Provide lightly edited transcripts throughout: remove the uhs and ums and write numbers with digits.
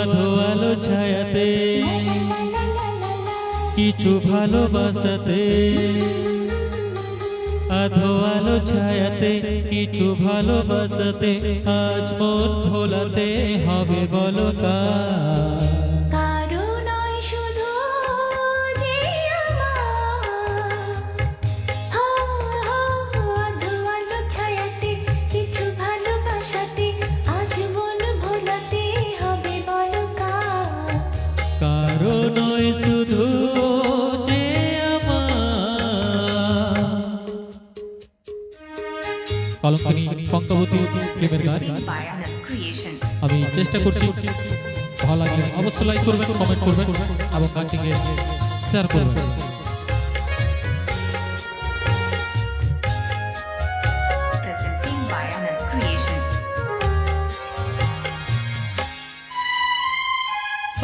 আধো আলো ছায়াতে কিছু ভালোবাসাতে, আধো আলো ছায়াতে কিছু ভালোবাসাতে, আজ মন ভোলাতে হবে বলো কার? কারো নয় শুধু যে আমার, হো হো আধো আলো ছায়াতে কিছু ভালোবাসাতে, আজ মন ভোলাতে হবে বলো কার? কারো নয় শুধু যে কলঙ্কিনী পঙ্কবতী ফিল্মের গান আমি চেষ্টা করছি। ভালো লাগলে অবশ্যই লাইক করবেন, কমেন্ট করবেন এবং গানটিকে শেয়ার করবেন।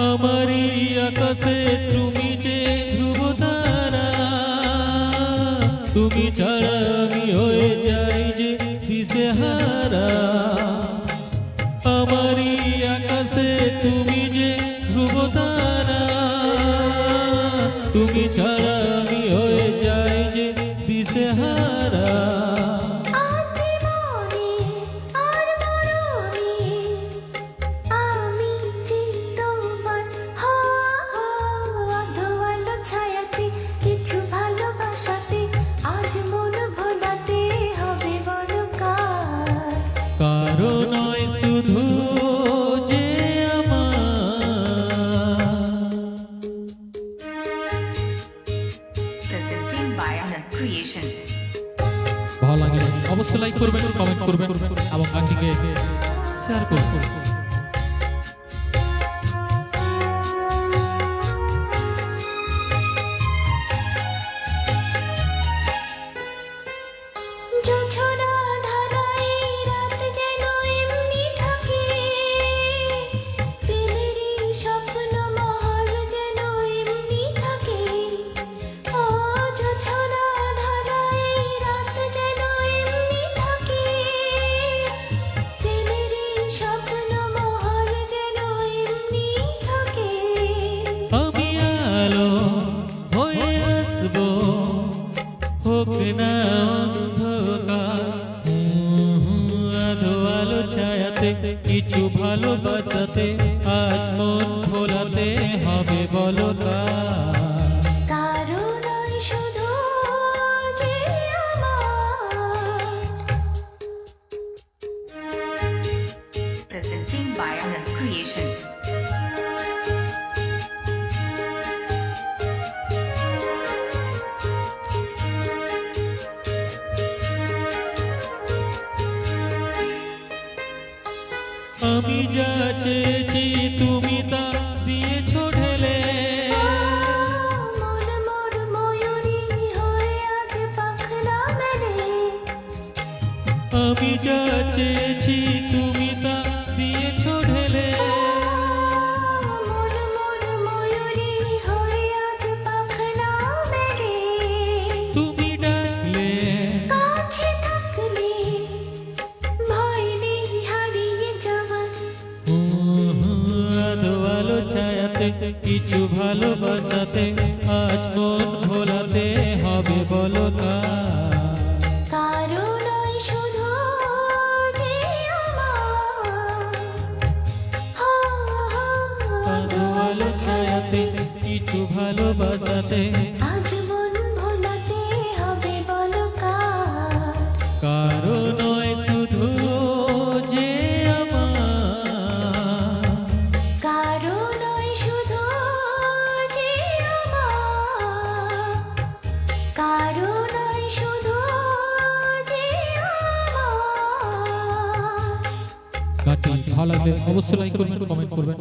আমারই আকাশে তুমি যে ধ্রুব তারা, তুমি ছাড়া আমি হয়ে যাই যে দিশেহারা। আমারই আকাশে তুমি যে ধ্রুব তারা, তুমি ছাড়া আমি হয়ে যাই যে দিশেহারা। কারো নয় শুধু যে ভালো লাগলে অবশ্যই লাইক করবেন, কমেন্ট করবেন এবং গানটিকে শেয়ার করবেন। আমি আলো হয়ে আসবো, হোক না অন্ধকার, আধো আলো ছায়াতে কিছু ভালোবাসাতে, আজ মন ভোলাতে হবে বলো কার? কারো নয় শুধু যে আমার, presenting by Anand Creation. আমি যা চেয়েছি তুমি তা দিয়েছো ঢেলে, মন মোর ময়ূরী হয়ে আজ পাখনা মেলে। আমি যা চেয়েছি তুমি তা দিয়েছো ঢেলে, মন মোর ময়ূরী হয়ে আজ পাখনা মেলে। তুমি ডাকলে কাছে থাকলে ভয় নেই হারিয়ে যাওয়ার। আধো আলো ছায়াতে কিছু ভালোবাসাতে, আজ মন ভোলাতে হবে বলো কার? কারো নয় শুধু যে আমার, হো হো আধো আলো ছায়াতে কিছু ভালোবাসাতে, আজ মন ভোলাতে হবে বলো কার? কারো নয় শুধু যে কারো নয় শুধু যে আমার, কারো নয় শুধু যে আমার। গানটি ভালো লাগলে অবশ্যই লাইক করবেন, কমেন্ট করবেন।